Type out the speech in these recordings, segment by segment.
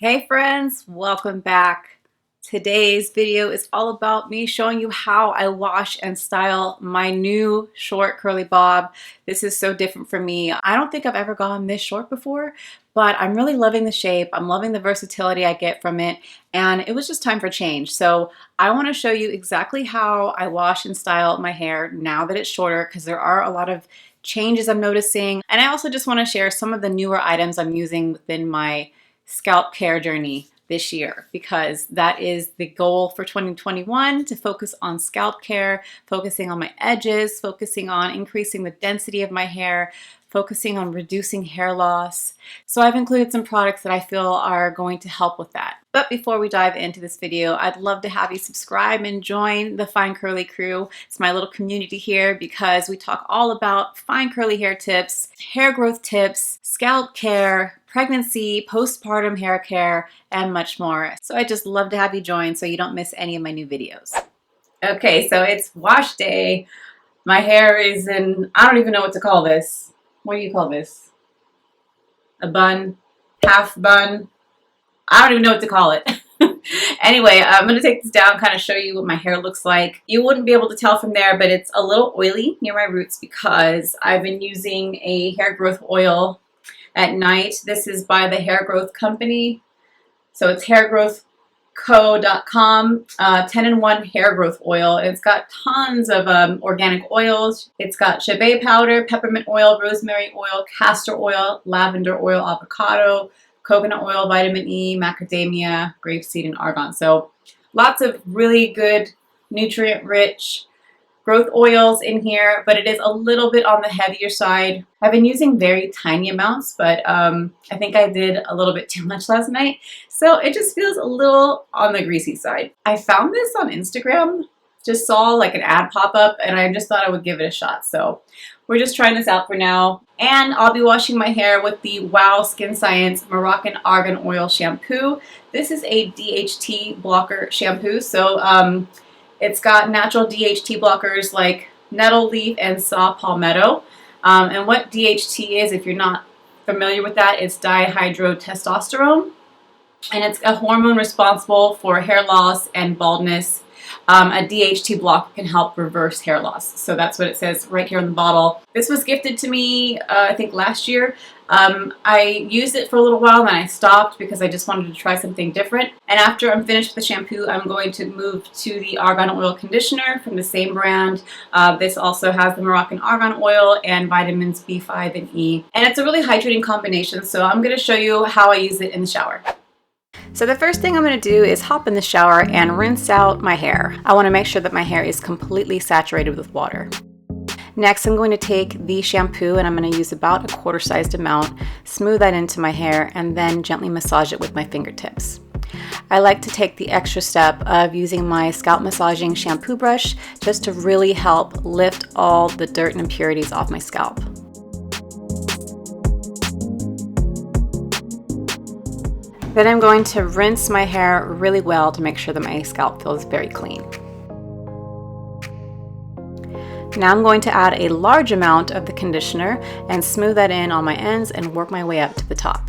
Hey friends, welcome back. Today's video is all about me showing you how I wash and style my new short curly bob. This is so different for me. I don't think I've ever gone this short before, but I'm really loving the shape. I'm loving the versatility I get from it, and it was just time for change. So I want to show you exactly how I wash and style my hair now that it's shorter, because there are a lot of changes I'm noticing. And I also just want to share some of the newer items I'm using within my scalp care journey this year, because that is the goal for 2021, to focus on scalp care, focusing on my edges, focusing on increasing the density of my hair, focusing on reducing hair loss. So I've included some products that I feel are going to help with that. But before we dive into this video, I'd love to have you subscribe and join the Fine Curly crew. It's my little community here because we talk all about fine curly hair tips, hair growth tips, scalp care, pregnancy, postpartum hair care, and much more. So I just love to have you join so you don't miss any of my new videos. Okay, so it's wash day. My hair is in, I don't even know what to call this. What do you call this? A bun? Half bun? I don't even know what to call it. Anyway, I'm going to take this down, kind of show you what my hair looks like. You wouldn't be able to tell from there, but it's a little oily near my roots because I've been using a hair growth oil at night. This is by the Hair Growth Company. So it's hairgrowthco.com, 10-in-1 hair growth oil. It's got tons of organic oils. It's got shea powder, peppermint oil, rosemary oil, castor oil, lavender oil, avocado, coconut oil, vitamin E, macadamia, grapeseed, and argan. So lots of really good nutrient-rich growth oils in here, but it is a little bit on the heavier side. I've been using very tiny amounts, but I think I did a little bit too much last night. So it just feels a little on the greasy side. I found this on Instagram, just saw like an ad pop up, and I just thought I would give it a shot. So we're just trying this out for now. And I'll be washing my hair with the Wow Skin Science Morrocan Argan Oil Shampoo. This is a DHT blocker shampoo. So it's got natural DHT blockers like nettle leaf and saw palmetto. And what DHT is, if you're not familiar with that, it's dihydrotestosterone. And it's a hormone responsible for hair loss and baldness. A DHT blocker can help reverse hair loss. So that's what it says right here on the bottle. This was gifted to me, I think last year. I used it for a little while and then I stopped because I just wanted to try something different. And after I'm finished with the shampoo, I'm going to move to the Argan Oil Conditioner from the same brand. This also has the Moroccan Argan Oil and vitamins B5 and E. And it's a really hydrating combination, so I'm going to show you how I use it in the shower. So the first thing I'm going to do is hop in the shower and rinse out my hair. I want to make sure that my hair is completely saturated with water. Next, I'm going to take the shampoo and I'm going to use about a quarter-sized amount, smooth that into my hair, and then gently massage it with my fingertips. I like to take the extra step of using my scalp massaging shampoo brush just to really help lift all the dirt and impurities off my scalp. Then I'm going to rinse my hair really well to make sure that my scalp feels very clean. Now I'm going to add a large amount of the conditioner and smooth that in on my ends and work my way up to the top.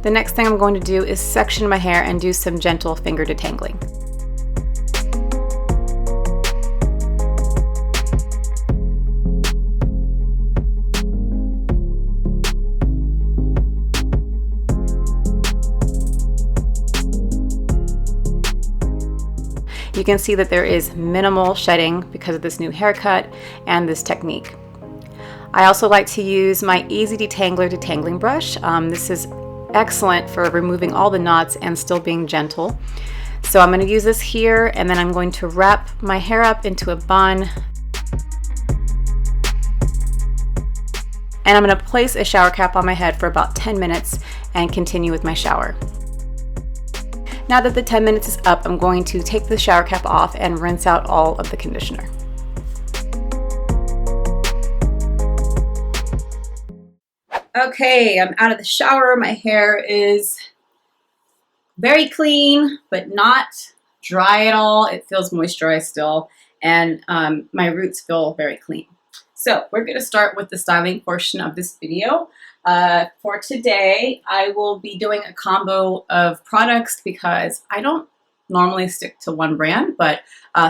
The next thing I'm going to do is section my hair and do some gentle finger detangling. You can see that there is minimal shedding because of this new haircut and this technique. I also like to use my Easy Detangler Detangling Brush. This is excellent for removing all the knots and still being gentle. So I'm going to use this here, and then I'm going to wrap my hair up into a bun. And I'm going to place a shower cap on my head for about 10 minutes and continue with my shower. Now that the 10 minutes is up, I'm going to take the shower cap off and rinse out all of the conditioner. Okay, I'm out of the shower. My hair is Very clean, but not dry at all. It feels moisturized still, and my roots feel very clean. So we're going to start with the styling portion of this video. For today, I will be doing a combo of products because I don't normally stick to one brand, but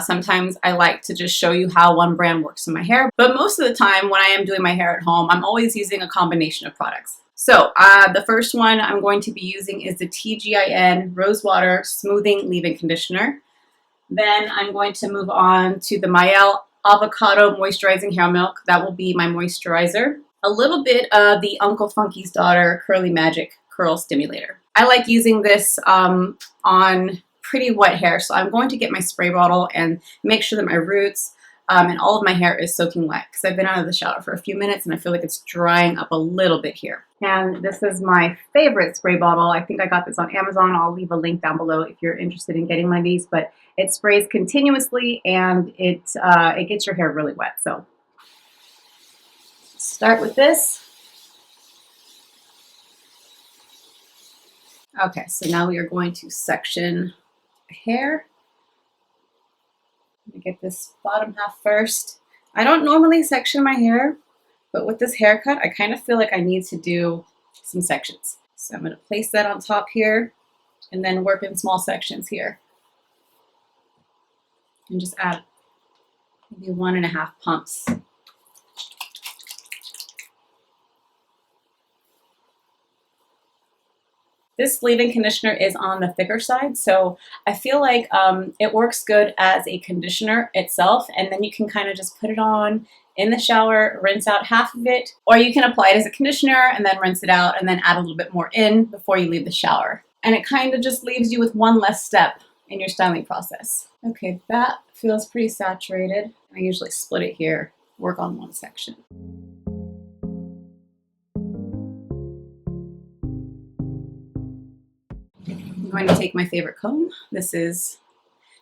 sometimes I like to just show you how one brand works in my hair. But most of the time when I am doing my hair at home, I'm always using a combination of products. So the first one I'm going to be using is the TGIN Rose Water Smoothing Leave-In Conditioner. Then I'm going to move on to the Mielle Avocado Moisturizing Hair Milk. That will be my moisturizer. A little bit of the Uncle Funky's Daughter Curly Magic Curl Stimulator. I like using this on pretty wet hair, so I'm going to get my spray bottle and make sure that my roots and all of my hair is soaking wet because I've been out of the shower for a few minutes and I feel like it's drying up a little bit here. And this is my favorite spray bottle. I think I got this on Amazon. I'll leave a link down below if you're interested in getting one of these, but it sprays continuously and it gets your hair really wet. So start with this. Okay, so now we are going to section hair. Let me get this bottom half first. I don't normally section my hair, but with this haircut, I kind of feel like I need to do some sections. So I'm going to place that on top here and then work in small sections here. And just add maybe 1.5 pumps. This leave-in conditioner is on the thicker side, so I feel like it works good as a conditioner itself, and then you can kind of just put it on in the shower, rinse out half of it, or you can apply it as a conditioner and then rinse it out and then add a little bit more in before you leave the shower. And it kind of just leaves you with one less step in your styling process. Okay, that feels pretty saturated. I usually split it here, work on one section. I'm going to take my favorite comb. This is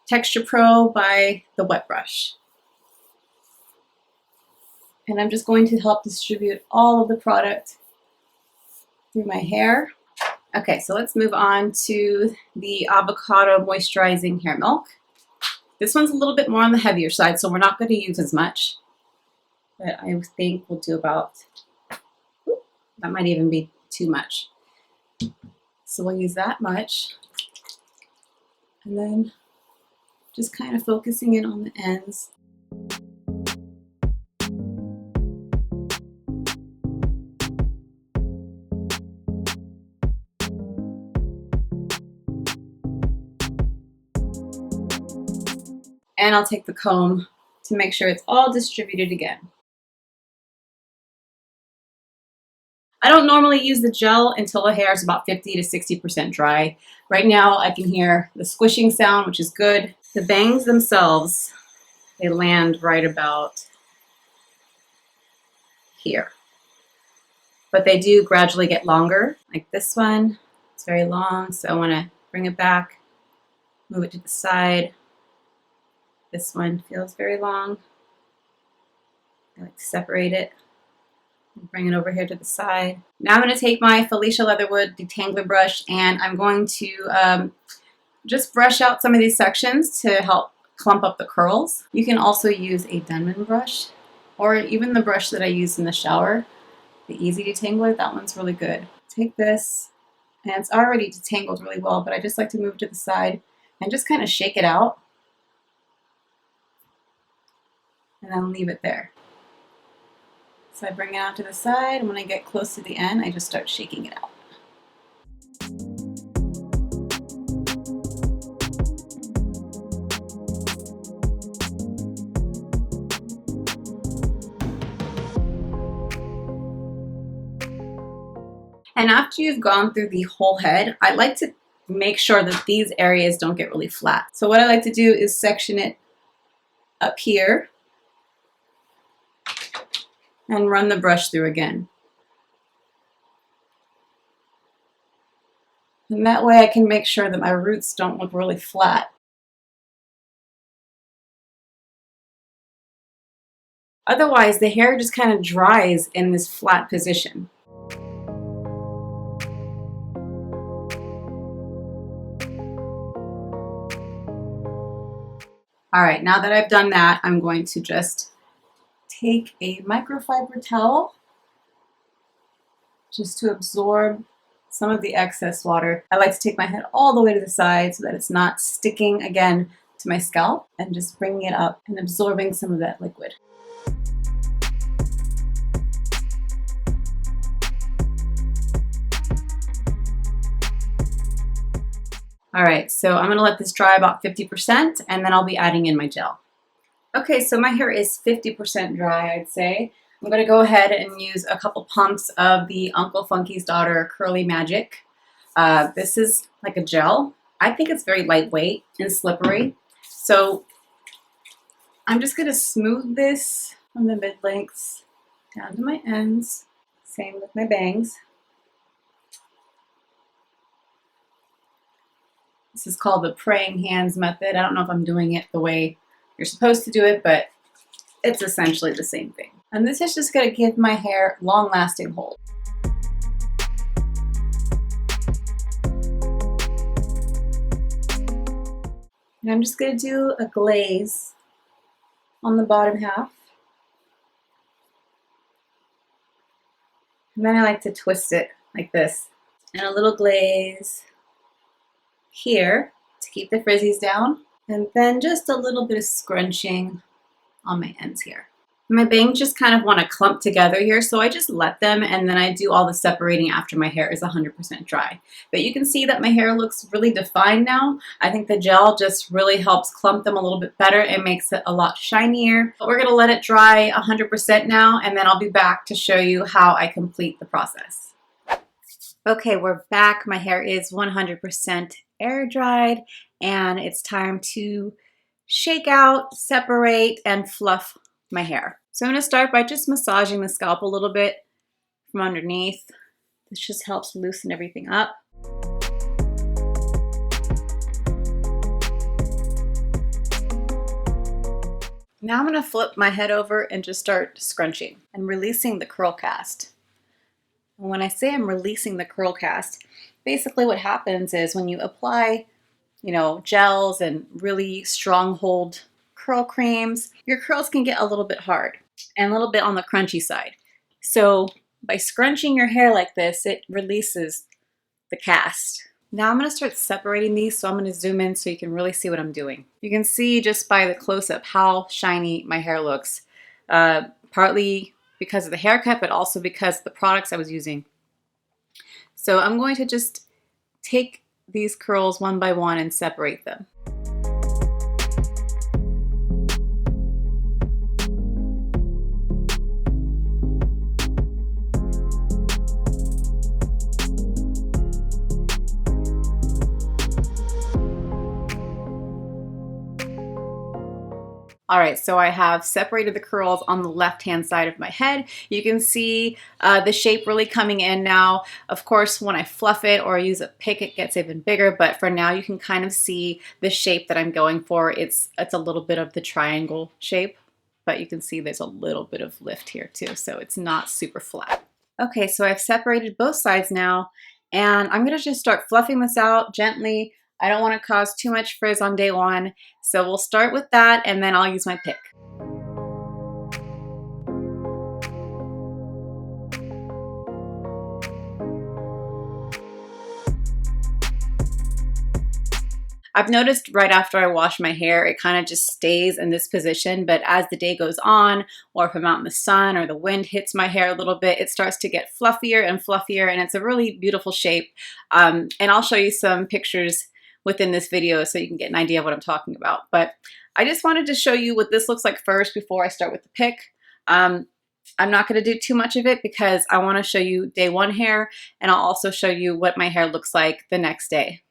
Texture Pro by the Wet Brush. And I'm just going to help distribute all of the product through my hair. Okay, so let's move on to the Avocado Moisturizing Hair Milk. This one's a little bit more on the heavier side, so we're not going to use as much. But I think we'll do about, that might even be too much. So we'll use that much. And then just kind of focusing in on the ends. And I'll take the comb to make sure it's all distributed again. I don't normally use the gel until the hair is about 50 to 60% dry. Right now I can hear the squishing sound, which is good. The bangs themselves, they land right about here. But they do gradually get longer. Like this one, it's very long, so I want to bring it back, move it to the side. This one feels very long. I like to separate it. Bring it over here to the side. Now I'm going to take my Felicia Leatherwood Detangler Brush and I'm going to just brush out some of these sections to help clump up the curls. You can also use a Detangler brush or even the brush that I use in the shower, the Easy Detangler. That one's really good. Take this, and it's already detangled really well, but I just like to move to the side and just kind of shake it out and then leave it there. So I bring it out to the side, and when I get close to the end, I just start shaking it out. And after you've gone through the whole head, I like to make sure that these areas don't get really flat. So what I like to do is section it up here and run the brush through again. And that way I can make sure that my roots don't look really flat. Otherwise, the hair just kind of dries in this flat position. All right, now that I've done that, I'm going to just take a microfiber towel just to absorb some of the excess water. I like to take my head all the way to the side so that it's not sticking again to my scalp, and just bringing it up and absorbing some of that liquid. All right, so I'm gonna let this dry about 50% and then I'll be adding in my gel. Okay, so my hair is 50% dry, I'd say. I'm gonna go ahead and use a couple pumps of the Uncle Funky's Daughter Curly Magic. This is like a gel. I think it's very lightweight and slippery. So I'm just gonna smooth this from the mid-lengths down to my ends. Same with my bangs. This is called the praying hands method. I don't know if I'm doing it the way you're supposed to do it, but it's essentially the same thing. And this is just gonna give my hair long-lasting hold. And I'm just gonna do a glaze on the bottom half. And then I like to twist it like this. And a little glaze here to keep the frizzies down. And then just a little bit of scrunching on my ends here. My bangs just kind of want to clump together here, so I just let them, and then I do all the separating after my hair is 100% dry. But you can see that my hair looks really defined now. I think the gel just really helps clump them a little bit better and makes it a lot shinier. But we're going to let it dry 100% now, and then I'll be back to show you how I complete the process. Okay, we're back. My hair is 100% air dried, and it's time to shake out, separate, and fluff my hair. So I'm going to start by just massaging the scalp a little bit from underneath. This just helps loosen everything up. Now I'm going to flip my head over and just start scrunching and releasing the curl cast. And when I say I'm releasing the curl cast, basically what happens is when you apply, gels and really strong hold curl creams, your curls can get a little bit hard and a little bit on the crunchy side. So by scrunching your hair like this, it releases the cast. Now I'm going to start separating these, so I'm going to zoom in so you can really see what I'm doing. You can see just by the close-up how shiny my hair looks, partly because of the haircut, but also because of the products I was using. So I'm going to just take these curls one by one and separate them. All right, so I have separated the curls on the left-hand side of my head. You can see the shape really coming in now. Of course, when I fluff it or use a pick, it gets even bigger, but for now you can kind of see the shape that I'm going for. It's a little bit of the triangle shape, but you can see there's a little bit of lift here too, so it's not super flat. Okay, so I've separated both sides now, and I'm gonna just start fluffing this out gently. I don't want to cause too much frizz on day one, so we'll start with that and then I'll use my pick. I've noticed right after I wash my hair, it kind of just stays in this position, but as the day goes on, or if I'm out in the sun or the wind hits my hair a little bit, it starts to get fluffier and fluffier, and it's a really beautiful shape. And I'll show you some pictures within this video so you can get an idea of what I'm talking about. But I just wanted to show you what this looks like first before I start with the pick. I'm not going to do too much of it because I want to show you day one hair, and I'll also show you what my hair looks like the next day.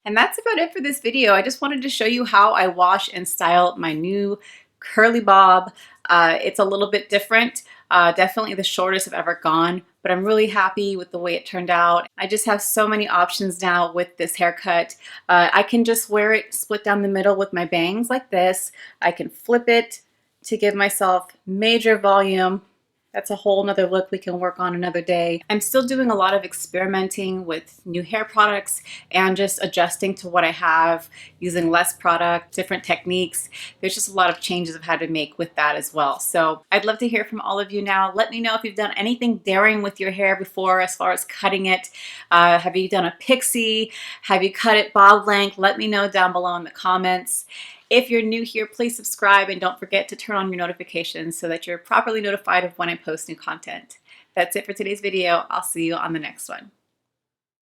And that's about it for this video. I just wanted to show you how I wash and style my new curly bob. It's a little bit different, definitely the shortest I've ever gone, but I'm really happy with the way it turned out. I just have so many options now with this haircut. I can just wear it split down the middle with my bangs like this. I can flip it to give myself major volume. That's a whole nother look we can work on another day. I'm still doing a lot of experimenting with new hair products and just adjusting to what I have, using less product, different techniques. There's just a lot of changes I've had to make with that as well. So I'd love to hear from all of you now. Let me know if you've done anything daring with your hair before as far as cutting it. Have you done a pixie? Have you cut it bob length? Let me know down below in the comments. If you're new here, please subscribe and don't forget to turn on your notifications so that you're properly notified of when I post new content. That's it for today's video. I'll see you on the next one.